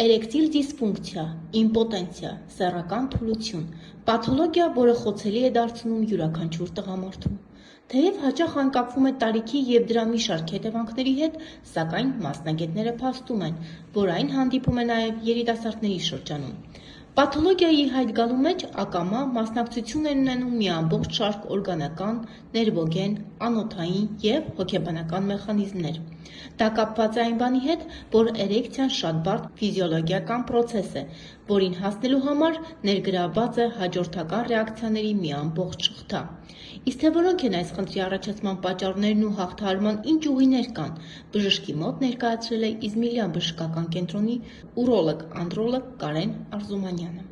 Էրեկտիլ դիսֆունկցիա, իմպոտենցիա, սեռական թուլություն, պաթոլոգիա, որը խոցելի է դարձնում յուրաքանչյուր տղամարդու։ Թեև հաճախ անկապվում է տարիքի և դրա մի շարք հետևանքների հետ, սակայն մասնագետները փաստում են, որ այն հանդիպում է նաև երիտասարդների շրջանում։ Պաթոլոգիայի հայտ գալու մեջ ակամա մասնակցություն են ունենում մի ամբողջ շարք օրգանական, ներվոգեն, անոթային և հոգեբանական մեխանիզմներ։ Դա կապված է այն բանի հետ, որ էրեկցիան շատ բարդ ֆիզիոլոգիական պրոցես է, որին հասնելու համար ներգրավված է հաջորդական ռեակցիաների մի ամբողջ շղթա։ Իսկ թե որոնք են այս խնդրի առաջացման պատճառներն ու հաղթահարման ինչ ուղիներ կան, բժշկի մոտ ներկայացրել է Իզմիլյան բժշկական կենտրոնի ուրոլոգ-անդրոլոգ Կարեն Արզումանյանը։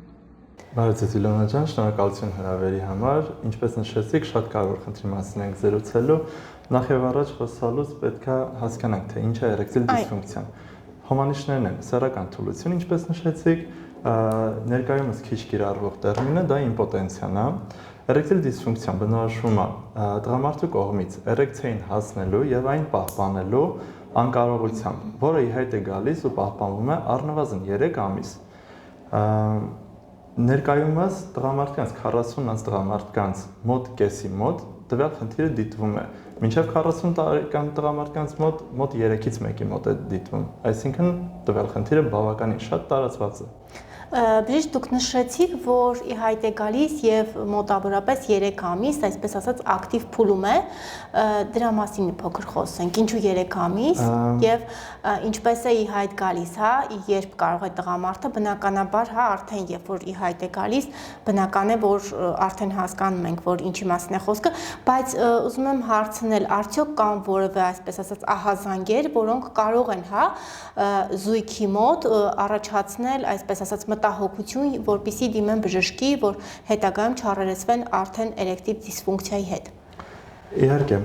Բարև ձեզ Իլոնա ջան, շնորհակալություն հրավերի համար։ Ինչպես նշեցիք, շատ կարևոր խնդրի մասին ենք զրուցելու։ Նախ եւ առաջ խոսալուց պետք է հասկանանք, թե ինչ է էրեկտիլ դիսֆունկցիան։ Հոմանիշներն են սեռական թուլություն, ինչպես նշեցիք, ներկայումս քիչ կիրառվող տերմինը դա իմպոտենցիան է։ Էրեկտիլ դիսֆունկցիան բնորոշվում է տղամարդու կողմից էրեկցիային հասնելու եւ այն պահպանելու անկարողությամբ, որը ի հայտ է գալիս ու պահպանվում է առնվազն 3 ամիս։ Ներկայումս տղամարդկանց 40 տղամարդկանց մոտ կեսի մոտ տվյալ խնդիրը դիտվում է։ Մինչև 40 տարեկան տղամարդկանց մոտ 3-ից 1-ի մոտ է դիտվում։ Այսինքն տվյալ խնդիրը բավականին շատ տարածված է։ Բժիշկ, դուք նշեցիք, որ ի հայտ է գալիս եւ մոտավորապես 3 ամիս, այսպես ասած, ակտիվ փուլում է, դրա մասին մի փոքր խոսենք, ինչու 3 ամիս եւ ինչպես է ի հայտ գալիս, հա, երբ կարող է տղամարդը, բնականաբար, հա, արդեն երբ որ ի հայտ է գալիս, բնական է, որ արդեն հասկանում ենք, որ ինչի մասին է խոսքը, բայց ուզում եմ հարցնել, արդյոք կան որևէ, այսպես ասած, ահազանգեր, որոնք կարող են, հա, զույգի մոտ առաջացնել, այսպես ասած, մտահոգություն, որպեսզի դիմեն բժշկի, որ հետագայում չառերեսվեն արդեն էրեկտիլ դիսֆունկցիայի հետ։ Իհարկե,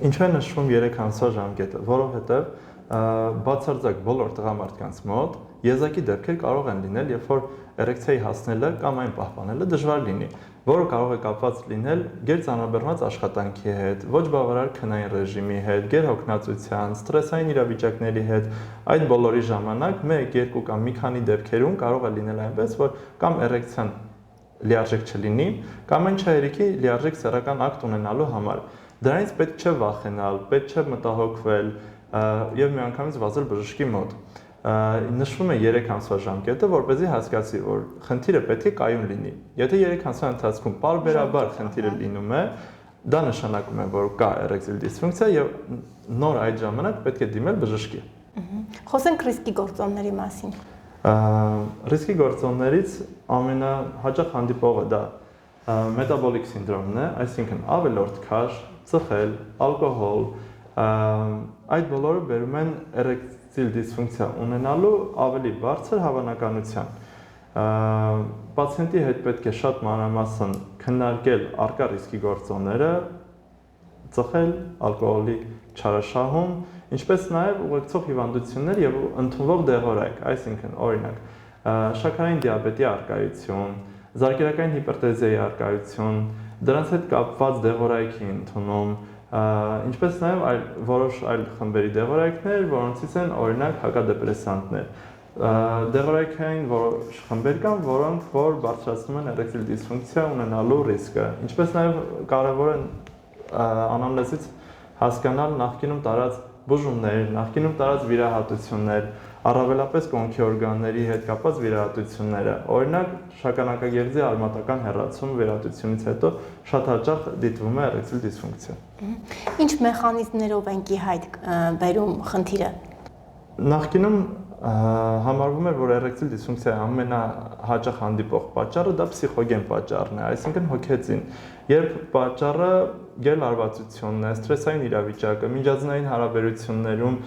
ինչու է նշվում 3 ամսվա ժամկետը, որովհետև բացարձակ բոլոր տղամարդկանց մոտ եզակի դեպքեր կարող են լինել, երբ որ էրեկցիայի հասնելը կամ այն պահպանելը դժվար լինի, որը կարող է կապված լինել գերծանրաբեռնված աշխատանքի հետ, ոչ բավարար քնային ռեժիմի հետ, գերհոգնածության, ստրեսային իրավիճակների հետ։ Այդ բոլորի ժամանակ 1, 2 կամ մի քանի դեպքերում կարող է լինել այնպես, որ կամ էրեկցիան լիարժեք չլինի, կամ այն չհերիքի լիարժեք սեռական ակտ ունենալու համար։ Դրանից պետք չէ վախենալ, պետք չէ մտահոգվել եւ միանգամից վազել բժշկի մոտ։ Նշվում է 3 ամսվա ժամկետը, որպեսզի հասկացի, որ խնդիրը պետք է կայուն լինի։ Եթե 3 ամսվա ընթացքում պարբերաբար խնդիրը լինում է, դա նշանակում է, որ կա էրեկտիլ դիսֆունկցիա եւ նոր այդ ժամանակ պետք է դիմել բժշկի։ Խոսենք ռիսկի գործոնների մասին։ Ռիսկի գործոններից ամենահաճախ հանդիպողը դա մետաբոլիկ սինդրոմն է, այսինքն ավելորդ քաշ, ծխել, ալկոհոլ, այդ բոլորը բերում են էրեկտիլ դիսֆունկցիա ունենալու ավելի բարձր հավանականության։ Պացիենտի հետ պետք է շատ մանրամասն քննարկել առկա ռիսկի գործոնները, ծխել, ալկոհոլի չարաշահում, ինչպես նաև ուղեկցող հիվանդություններ եւ ընդունվող դեղորայք, այսինքն օրինակ շաքարային դիաբետի առկայություն, զարկերակային հիպերտենզիայի առկայություն, դրանց հետ կապված դեղորայքի ընդունում, ինչպես նաև որոշ այլ խմբերի դեղորայքներ, որոնցից են օրինակ հակադեպրեսանտներ։ Դեղորայքային որոշ խմբեր կան, որոնք որ բարձրացնում են էրեկտիլ դիսֆունկցիա ունենալու ռիսկը, ինչպես նաև կարևոր է անամնեզից հասկանալ նախկինում տարած բուժումներ, նախկինում տարած վիրահատություններ, առավելապես կոնքի օրգանների հետ կապված վիրահատությունները։ Օրինակ, շագանակագեղձի արմատական հեռացում վիրահատությունից հետո շատ հաճախ դիտվում է էրեկտիլ դիսֆունկցիա։ Ինչ մեխանիզմներով են ի հայտ բերում խնդիրը։ Նախկինում համարվում էր, որ էրեկտիլ դիսֆունկցիայի ամենահաճախ հանդիպող պատճառը դա փսիխոգեն պատճառն է, այսինքն հոգեծին, երբ պատճառը գերլարվածությունն է, ստրեսային իրավիճակը, միջածնային հարաբերություններում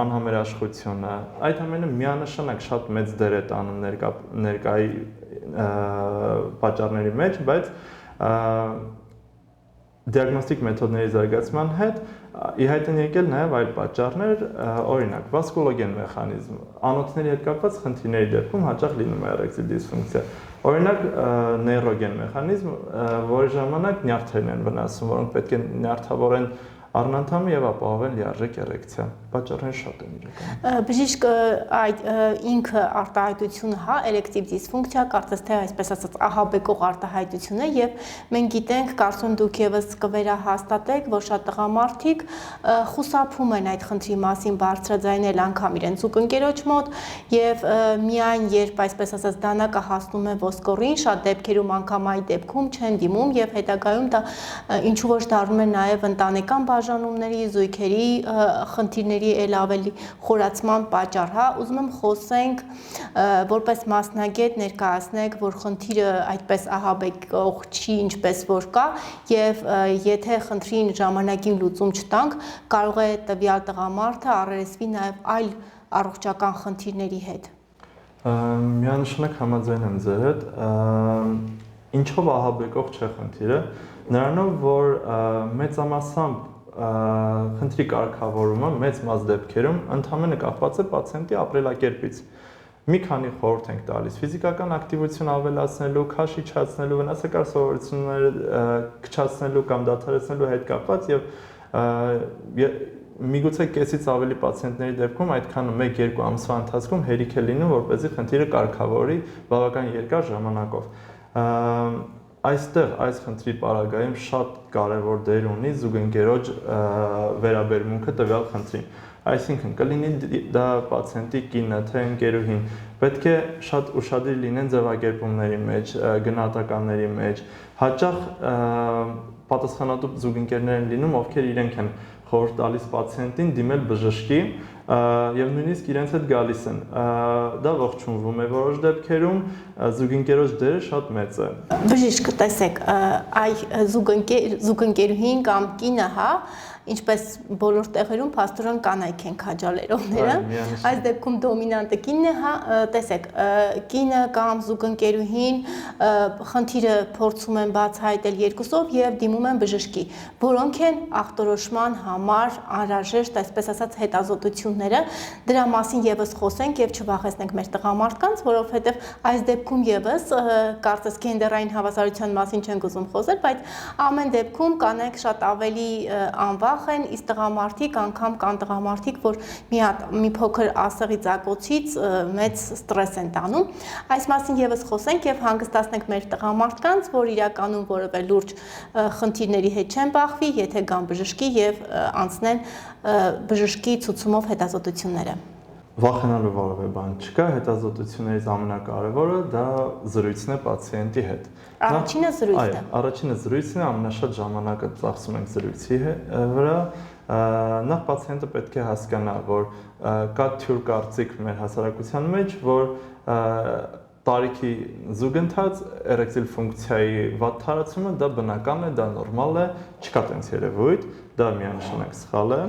անհամերաշխությունը, այդ ամենը միանշանակ շատ մեծ դեր է տանում ներկայի պատճառների մեջ, բայց դիագնոստիկ մեթոդների զարգացման հետ ի հայտ են եկել նաև այլ պատճառներ, օրինակ վասկուլոգեն մեխանիզմ, անոթների հետ կապված խնդիրների դեպքում հաճախ լինում է էրեկտիլ դիսֆունկցիա։ Օրինակ նեյրոգեն մեխանիզմ, որի ժամանակ նյարդերն են վնասում, որոնք պետք է նյարդավորեն առնանդամը եւ ապահովել լիարժեք էրեկցիա։ Պատճառները շատ են իրականում։ Բժիշկ այդ ինքը արտահայտությունը, հա, էրեկտիվ դիսֆունկցիա, կարծես թե այսպես ասած ահաբեկող արտահայտություն է եւ մենք գիտենք, կարծում դուք եւս կվերահաստատեք, որ շատ տղամարդիկ խուսափում են այդ խնդրի մասին բարձրաձայնել անգամ իրենց զուգընկերոջ մոտ եւ միայն երբ այսպես ասած դանակը հասնում է ոսկորին, շատ դեպքերում անգամ այդ դեպքում չեն դիմում եւ հետագայում դա ինչու որ դառնում է նաեւ ընտանեկան բաժանումների, զույգերի խնդիրների ել ավելի խորացման պատճառ, հա, ուզում եմ խոսենք որպես մասնագետ ներկայացնեք, որ խնդիրը այդպես ահաբեկող չի, ինչպես որ կա, եւ եթե խնդրին ժամանակին լուծում չտանք, կարող է տվյալ տղամարդը առերեսվի նաեւ այլ առողջական խնդիրների հետ։ Միանշանակ համաձայն եմ ձեր հետ, ինչով ահաբեկող չէ խնդիրը, նրանով, որ մեծամասամբ խնդրի կարգավորումը մեծ մաս դեպքերում ընդհանրապես կապված է պացիենտի ապրելակերպից։ Մի քանի խորհուրդ ենք տալիս ֆիզիկական ակտիվություն ավելացնելու, քաշ իջացնելու, վնասակար սովորությունները քչացնելու կամ դադարեցնելու հետ կապված եւ միգուցե կեսից ավելի պացիենտների դեպքում այդքան 1-2 ամսվա ընթացքում հերիք է լինում, որպեսզի խնդիրը կարգավորի բավական երկար ժամանակով։ Այստեղ այս խնդրի պարագայում շատ կարևոր դեր ունի զուգընկերոջ վերաբերմունքը տվյալ խնդրին։ Այսինքն կլինի դա պացիենտի կինը, թե ընկերուհին, պետք է շատ ուշադիր լինեն ձևակերպումների մեջ, գնահատականների մեջ։ Հաճախ պատասխանատու զուգընկերներ են լինում, ովքեր իրենք են խորհուրդ տալիս պացիենտին դիմել բժշկի եւ նույնիսկ իրենց հետ գալիս են։ Դա ողջունվում է որոշ դեպքերում, զուգընկերոջ դերը շատ մեծ է։ Բժիշկ, տեսեք, այ զուգընկերուհին կամ կինը, հա, ինչպես բոլոր տեղերում փաստորեն կանայք են քաջալերողները, այս դեպքում դոմինանտը կինն է, հա, տեսեք, կինը կամ զուգընկերուհին խնդիրը փորձում են բացահայտել երկուսով եւ դիմում են բժշկի, որոնք են ախտորոշման համար անհրաժեշտ, այսպես ասած, հետազոտությունները, դրա մասին եւս խոսենք եւ չվախեցնենք մեր տղամարդկանց, որովհետեւ այս դեպքում եւս կարծես գենդերային հավասարության մասին չենք ուզում խոսել, բայց ամեն դեպքում կանայք շատ ավելի անվախ են, իսկ տղամարդիկ անգամ կան տղամարդիկ, որ մի փոքր ասեղի ծակոցից մեծ ստրես են տանում։ Այս մասին եւս խոսենք եւ հանգստացնենք մեր տղամարդկանց, որ իրականում որևէ լուրջ խնդիրների հետ չեն բախվի, եթե գան բժշկի եւ անցնեն բժշկի ցուցումով հետազոտությունները։ Վախենալու որևէ բան չկա, հետազոտություններից ամենակարևորը դա զրույցն է պացիենտի հետ։ Առաջինը զրույցն է։ Առաջինը զրույցն է, ամենաշատ ժամանակը ծախսում ենք զրույցի վրա։ Նախ պացիենտը պետք է հասկանա, որ կա թյուր կարծիք մեր հասարակության մեջ, որ տարիքի զուգընթաց էրեկտիլ ֆունկցիայի վատ թարացումը դա բնական է, դա նորմալ է, չկա տենց երևույթ, դա միանշանակ սխալ է։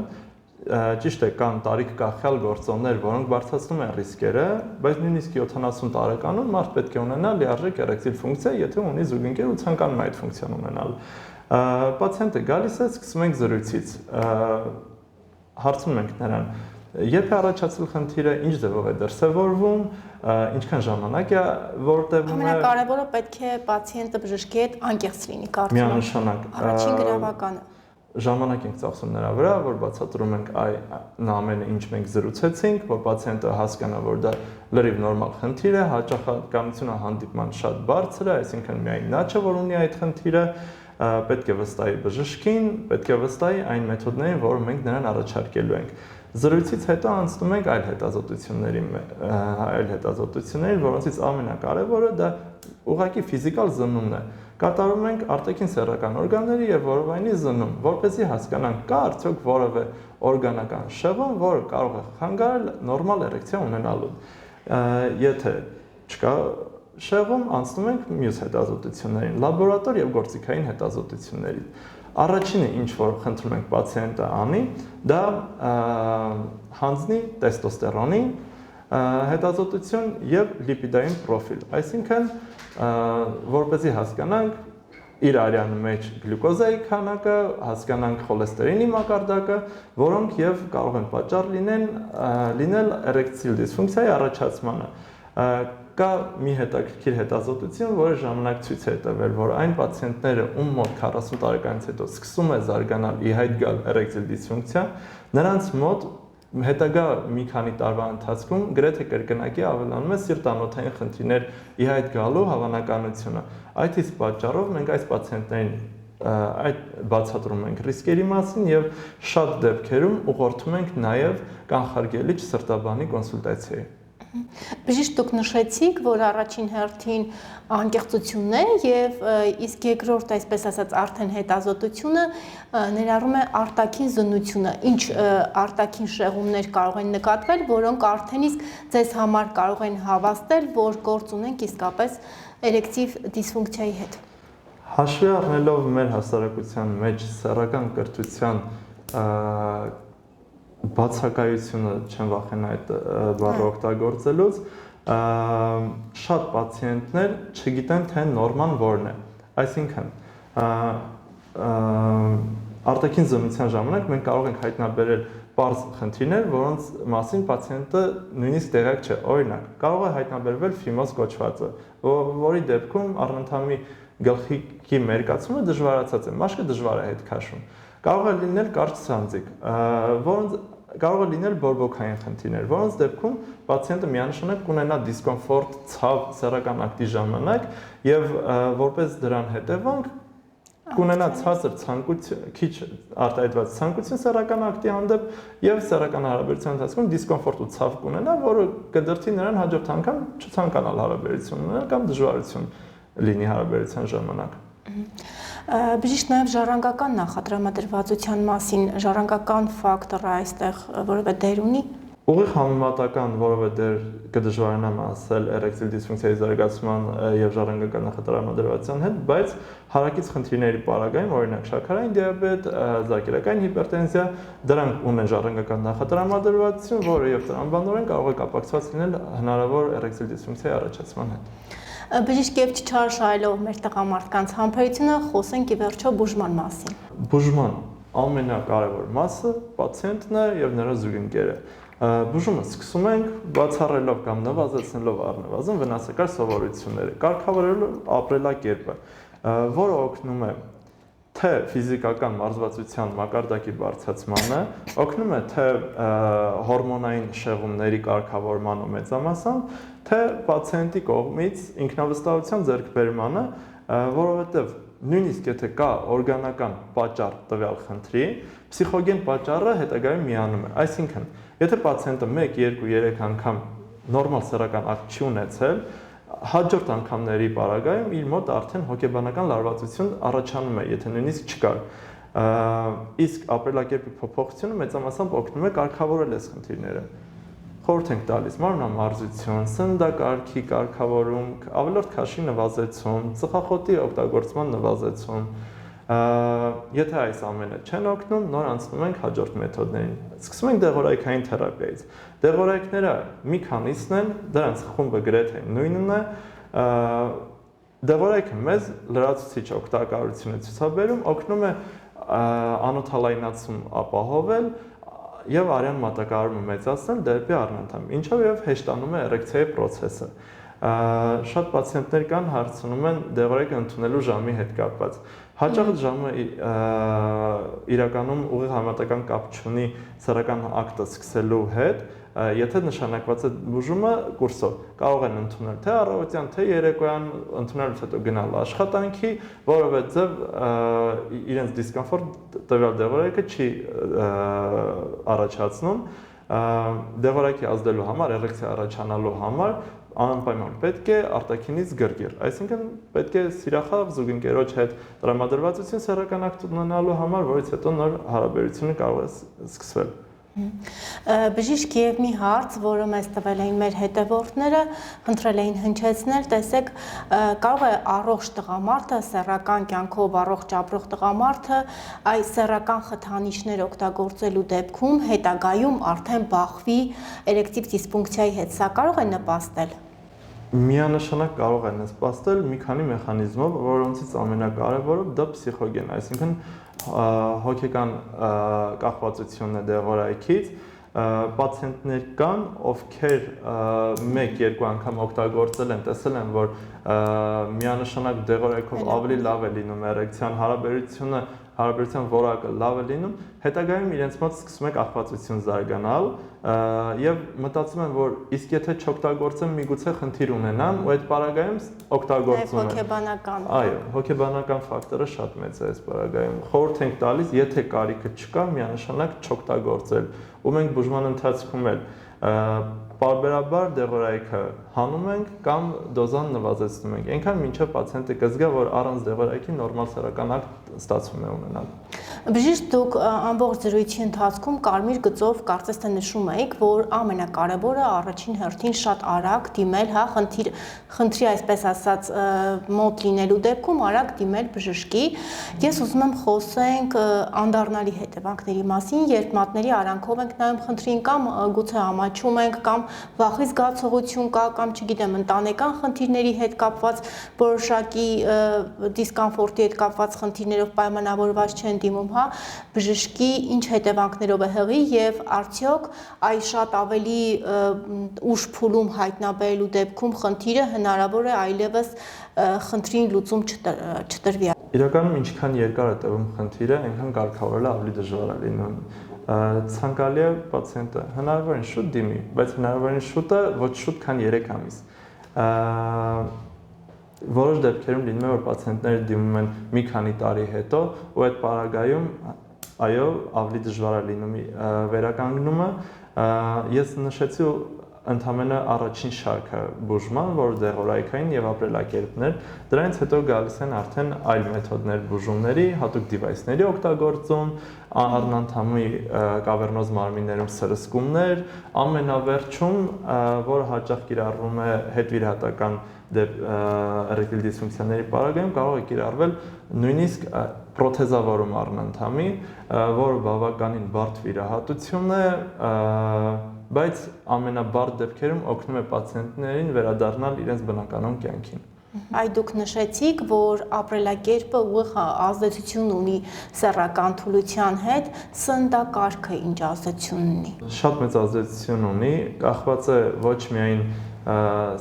Ճիշտ է, կան տարիք կախյալ գործոններ, որոնք բարձրացնում են ռիսկերը, բայց նույնիսկ 70 տարեկանում մարդ պետք է ունենա լիարժեք էրեկտիլ ֆունկցիա, եթե ունի զուգընկեր ու ցանկանում է այդ ֆունկցիան ունենալ։ Պացիենտը գալիս է, սկսում ենք զրույցից։ Հարցնում ենք նրան, երբ է առաջացել խնդիրը, ինչ ձևով է դրսևորվում, ինչքան ժամանակ է որտեղում է։ Ամենակարևորը պետք է պացիենտը բժշկի հետ անկեղծ լինի, կարծում եմ։ Միանշանակ։ Առաջին գրավականը։ Ժամանակ ենք ծախսում նրա վրա, որ բացատրում ենք նա ամենը ինչ մենք զրուցեցինք, որ պացիենտը հասկանա, որ դա լրիվ նորմալ խնդիր է, հաճախականությունը հանդիպման շատ բարձր է, այսինքն միայն նա չէ, որ ունի այդ խնդիրը, պետք է վստահի բժշկին, պետք է վստահի այն մեթոդներին, որ մենք նրան առաջարկելու ենք։ Զրույցից հետո անցնում ենք այլ հետազոտությունների, որոնցից ամենակարևորը դա ուղղակի ֆիզիկալ զննումն է։ Կատարում ենք արտաքին սեռական օրգանների եւ որովայնի զննում, որպեսզի հասկանանք կա արդյոք որևէ օրգանական շեղում, որը կարող է խանգարել նորմալ էրեկցիա ունենալուն։ Եթե չկա շեղում, անցնում ենք մյուս հետազոտություններին, լաբորատոր եւ գործիքային հետազոտությունների։ Առաջինը, ինչ որ խնդրում ենք պացիենտը անի, դա հանձնի տեստոստերոնի հետազոտություն եւ լիպիդային պրոֆիլ, այսինքն որպեսզի հասկանանք իր արյան մեջ գլյուկոզայի քանակը, հասկանանք խոլեստերինի մակարդակը, որոնք եւ կարող են պատճառ լինել էրեկտիլ դիսֆունկցիայի առաջացմանը։ կա մի հետաքրքիր հետազոտություն, որը ժամանակ ցույց է տվել, որ այն պացիենտները, ում մոտ 40 տարեկանից հետո սկսում է զարգանալ ի հայտ գալ էրեկցիալ դիսֆունկցիա, նրանց մոտ հետագա մի քանի տարվա ընթացքում գրեթե կրկնակի ավելանում է սիրտանոթային խնդիրներ ի հայտ գալու հավանականությունը։ Այդ իսկ պատճառով մենք այս պացիենտներին այդ բացատրում ենք ռիսկերի մասին եւ շատ դեպքերում ուղղորդում ենք նաեւ կանխարգելիչ սրտաբանի կոնսուլտացիայի։ Բժիշկ, դուք նշեցիք, որ առաջին հերթին անկեղծությունն է եւ իսկ երկրորդ, այսպես ասած, արդեն հետազոտությունը ներառում է արտաքին զննությունը։ Ինչ արտաքին շեղումներ կարող են նկատվել, որոնք արդեն իսկ ձեզ համար կարող են հավաստել, որ գործ ունենք իսկապես էրեկտիվ դիսֆունկցիայի հետ։ Հաշվի առնելով մեր հասարակության մեջ սեռական կրթության բացակայությունը, չեմ վախենա այդ բառը օգտագործելուց, շատ պացիենտներ չգիտեն, թե նորման որն է։ Այսինքն, արտաքին զննության ժամանակ մենք կարող ենք հայտնաբերել պարզ խնդիրներ, որոնց մասին պացիենտը նույնիսկ տեղյակ չէ։ Օրինակ, կարող է հայտնաբերվել ֆիմոզ կոչվածը, որի դեպքում առնթամի գլխիկի մերկացումը դժվարացած է, մաշկը դժվար է հետ քաշում։ Կարող է լինել կարճ սանձիկ, որոնց կարող է լինել բորբոքային խնդիրներ, որոնց դեպքում պացիենտը միանշանակ կունենա դիսկոմֆորտ, ցավ սեռական ակտի ժամանակ եւ որպես դրան հետևանք կունենա ցածր ցանկություն, քիչ արտահայտված ցանկություն սեռական ակտի հանդեպ եւ սեռական հարաբերության ընթացքում դիսկոմֆորտ ու ցավ կունենա, որը կդրթի նրան հաջորդ անգամ չցանկանալ հարաբերություն ունենալ կամ դժվարություն լինի հարաբերության ժամանակ։ Բժիշկ, նաև ժառանգական նախատրամադրվածության մասին ժառանգական ֆակտորը այստեղ որևէ դեր ունի։ Ուղիղ համեմատական որևէ դեր կդժվարանամ ասել էրեկտիլ դիսֆունկցիայի զարգացման եւ ժառանգական նախատրամադրվածության հետ, բայց հարակից խնդիրների պարագայում, օրինակ շաքարային դիաբետ, զարկերակային հիպերտենզիա, դրանք ունեն ժառանգական նախատրամադրվածություն, որը եւ տրամաբանորեն կարող է կապակցված լինել հնարավոր էրեկտիլ դիսֆունկցիայի առաջացման հետ։ Բժիշկ, եւ չչարաշահելով մեր տղամարդկանց համբերությունը, խոսենք ի վերջո բուժման մասին։ Բուժման ամենակարևոր մասը պացիենտն է եւ նրա զուգընկերը։ Բուժումը սկսում ենք բացառելով կամ նվազեցնելով առնվազն վնասակար սովորությունները, կարգավորելով ապրելակերպը, որը օգնում է թե ֆիզիկական մարզվածության մակարդակի բարձրացմանը, օգնում է թե հորմոնային շեղումների կարգավորմանը մեծամասամբ, թե պացիենտի կողմից ինքնավստահության ձեռքբերմանը, որովհետև նույնիսկ եթե կա օրգանական պատճառ տվյալ խնդրի, փսիխոգեն պատճառը հետագայում միանում է։ Այսինքն, եթե պացիենտը 1, 2, 3 անգամ նորմալ սեռական ակտ չի ունեցել, հաջորդ անգամների պարագայում իր մոտ արդեն հոգեբանական լարվածություն առաջանում է, եթե նույնիսկ չկար։ Իսկ ապրելակերպի փոփոխությունը մեծամասամբ օգնում է կարգավորել այս խնդիրները։ Խորհուրդ ենք տալիս մարմնամարզություն, սննդակարգի կարգավորում, ավելորդ քաշի նվազեցում, ծխախոտի օգտագործման նվազեցում։ Եթե այս ամենը չեն օգնում, նոր անցնում ենք հաջորդ մեթոդներին։ Սկսում ենք դեղորայքային թերապիայից։ Դեղորայքները մի քանիսն են, դրանց խումբը գրեթե նույնն է։ Դեղորայքը մեզ լրացուցիչ օգտակարություն է ցուցաբերում, օգնում է անոթալայնացում ապահովել եւ արյան մատակարարումը մեծացնել դեպի առնանդամ, ինչով եւ հեշտանում է էրեկցիայի process-ը։ Շատ պացիենտներ կան հարցնում են դեղորայքը ընդունելու ժամի հետ կապված։ Հաճախ ժամը իրականում ուղիղ համեմատական կապ չունի սեռական ակտը սկսելու հետ, եթե նշանակված է բուժումը կուրսով, կարող են ընդունել թե առավոտյան, թե երեկոյան, ընդունելուց հետո գնալ աշխատանքի, որովհետև իրենց դիսկոմֆորտ տվյալ դեղորայքը չի առաջացնում, դեղորայքի ազդելու համար, էրեկցիա առաջանալու համար անպայման պետք է արտաքինից գրգիռ, այսինքն պետք է սիրախավ զուգընկերոջ հետ տրամադրվածություն սեռական ակտ ունենալու համար, որից հետո նոր հարաբերությունը կարող է սկսվել։ Բժիշկ, եւ մի հարց, որը մեզ տվել էին մեր հետևորդները, խնդրել էին հնչեցնել, տեսեք, կարող է առողջ տղամարդը, սեռական կյանքով առողջ ապրող տղամարդը այս սեռական խթանիչներ օգտագործելու դեպքում հետագայում արդեն բախվի էրեկտիվ դիսֆունկցիայի հետ, սա կարող է նպաստել։ Միանշանակ կարող է նպաստել մի քանի մեխանիզմով, որոնցից ամենակարևորը դա փսիխոգեն, այսինքն հոգեկան կախվածությունն է դեղորայքից, պացիենտներ կան, ովքեր 1-2 անգամ օգտագործել են, տեսել են, որ միանշանակ դեղորայքով ավելի լավ է լինում էրեկցիան հարաբերության որակը լավ է լինում, հետագայում իրենց մոտ սկսում է աղբացություն զարգանալ եւ մտածում են, որ իսկ եթե չօգտագործեմ, միգուցե խնդիր ունենամ, ու այդ պարագայում օգտագործում են։ Հոգեբանական։ Այո, հոգեբանական ֆակտորը շատ մեծ է այս պարագայում։ Խորհուրդ ենք տալիս, եթե կարիքը չկա, միանշանակ չօգտագործել։ Ու մենք բուժման ընթացքում էլ պարբերաբար դեղորայքը հանում ենք կամ դոզան նվազեցնում ենք։ Այնքան մինչև պացիենտը կզգա, որ առանց դեղորայքի նորմալ սեռական ակտ ստացվում է ունենալ։ Բժիշկ, դուք ամբողջ զրույցի ընթացքում կարմիր գծով կարծես թե նշում եք, որ ամենակարևորը առաջին հերթին շատ արագ դիմել, հա, խնդրի այսպես ասած մոտ լինելու դեպքում արագ դիմել բժշկի։ Ես ուզում եմ խոսենք անդառնալի հետևանքների մասին, երբ մատների արանքով ենք նայում խնդրին կամ գուցե ամաչում ենք կամ վախի զգացողություն կա կամ չգիտեմ ընտանեկան խնդիրների հետ կապված որոշակի դիսկոմֆորտի հետ կապված խնդիրներով պայմանավորված չեն դիմում, հա, բժշկի ինչ հետևանքներով է հղի եւ արդյոք այս շատ ավելի ուշ փուլում հայտնաբերելու դեպքում խնդիրը հնարավոր է այլևս խնդրին լուծում չտրվի։ Իրականում ինչքան երկար է տևում խնդիրը, այնքան կարգավորելը ավելի դժվար է լինում։ Ցանկալի է պացիենտը հնարավորին շուտ դիմի, բայց հնարավորին շուտը ոչ շուտ, քան 3 ամիս։ Որոշ դեպքերում լինում է, որ պացիենտները դիմում են մի քանի տարի հետո, ու այդ պարագայում այո, ավելի դժվար է լինում վերականգնումը։ Ես նշեցի ընդհանրապես առաջին շարքը բուժման, որ դեղորայքային եւ ապրելակերպներ, դրանից հետո գալիս են արդեն այլ մեթոդներ բուժումների, հատուկ դիվայսների օգտագործում, առնանդամի կավերնոզ մարմիններում սրսկումներ, ամենավերջում, որը հաճախ կիրառվում է հետվիրահատական էրեկտիլ դիսֆունկցիաների պարագայում կարող է կիրառվել նույնիսկ պրոթեզավորում առնանդամի, որը բավականին բարդ վիրահատություն է, բայց ամենաբարդ դեպքերում օգնում է պացիենտներին վերադառնալ իրենց բնականոն կյանքին։ Այդ դուք նշեցիք, որ ապրելակերպը ուղիղ ազդեցություն ունի սեռական թուլության հետ, սննդակարգը ինչ ազդեցություն ունի։ Շատ մեծ ազդեցություն ունի, կախված է ոչ միայն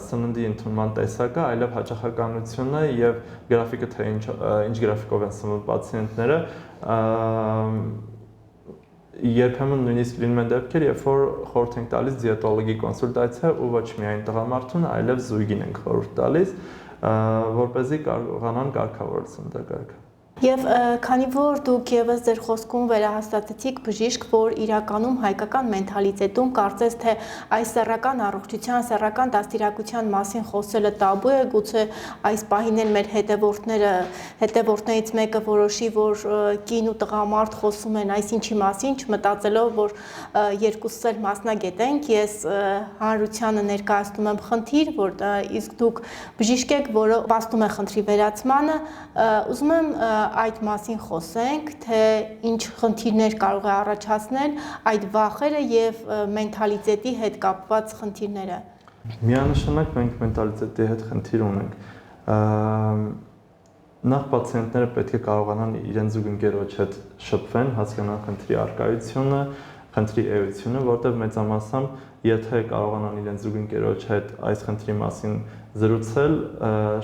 սննդի ընդունման տեսակը, այլև հաճախականությունը եւ գրաֆիկը, թե ինչ գրաֆիկով են սնվում պացիենտները։ Երբեմն նույնիսկ լինում են դեպքեր, երբ որ խորհուրդ ենք տալիս դիետոլոգի կոնսուլտացիա ու ոչ միայն տղամարդուն, այլև զույգին ենք խորհուրդ տալիս, որպեսզի կարողանան կարգավորել սննդակարգը։ Եվ քանի որ դուք եւս ձեր խոսքում վերահաստատեցիք բժիշկ, որ իրականում հայկական մենթալիտետում կարծես թե այս սեռական առողջության, սեռական դաստիարակության մասին խոսելը տաբու է, գուցե այս պահին էլ մեր հետևորդներից մեկը որոշի, որ կին ու տղամարդ խոսում են այսինչի մասին, չմտածելով, որ երկուսս էլ մասնագետ ենք, ես հանրությանը ներկայացնում եմ խնդիր, որ իսկ դուք բժիշկ եք, որը վաստում է խնդրի վերացմանը, ուզում եմ այդ մասին խոսենք, թե ինչ խնդիրներ կարող է առաջացնել այդ վախերը եւ մենթալիտետի հետ կապված խնդիրները։ Միանշանակ մենք մենթալիտետի հետ խնդիր ունենք։ Նախ պացիենտները պետք է կարողանան իրենց զուգընկերոջ հետ շփվեն, հասկանան խնդրի առկայությունը, խնդրի էությունը, որտեղ մեծամասամբ եթե կարողանան իրենց զուգընկերոջ հետ այս խնդրի մասին զրուցել,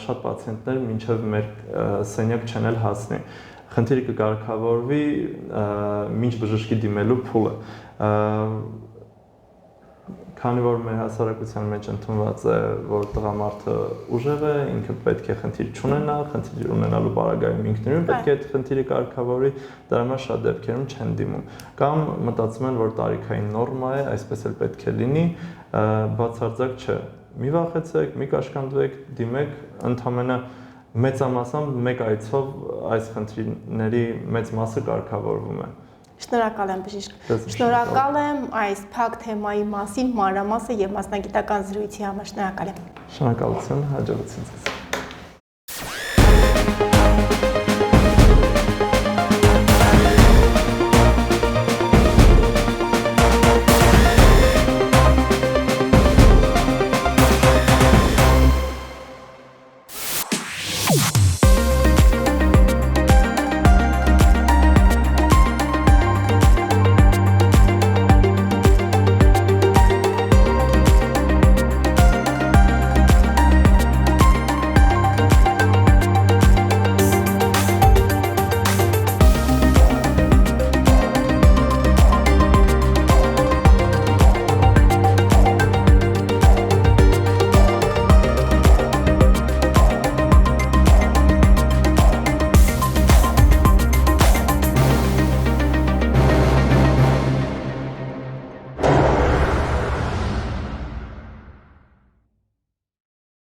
շատ պացիենտներ մինչև մեր սենյակ չեն էլ հասնի։ Խնդիրը կկարգավորվի մինչ բժշկի դիմելու փուլը։ Քանի որ մեր հասարակության մեջ ընդունված է, որ տղամարդը ուժեղ է, ինքը պետք է խնդիր չունենա, խնդիր ունենալու պարագայում ինքնուրույն պետք է այդ խնդիրը կարգավորի, դրա համար շատ դեպքերում չեն դիմում։ Կամ մտածում են, որ տարիքային նորմա է, այսպես էլ պետք է լինի, բացարձակ չէ։ Մի վախեցեք, մի կաշկանդվեք, դիմեք, ընդհանրապես մեծամասամբ մեկ այցով այս խնդիրների մեծ մասը կարգավորվում է։ Շնորհակալ եմ բժիշկ։ Շնորհակալ եմ այս փակ թեմայի մասին մանրամասը եւ մասնագիտական զրույցի համար։ Շնորհակալ եմ։ Շնորհակալություն, հաջողություն ձեզ։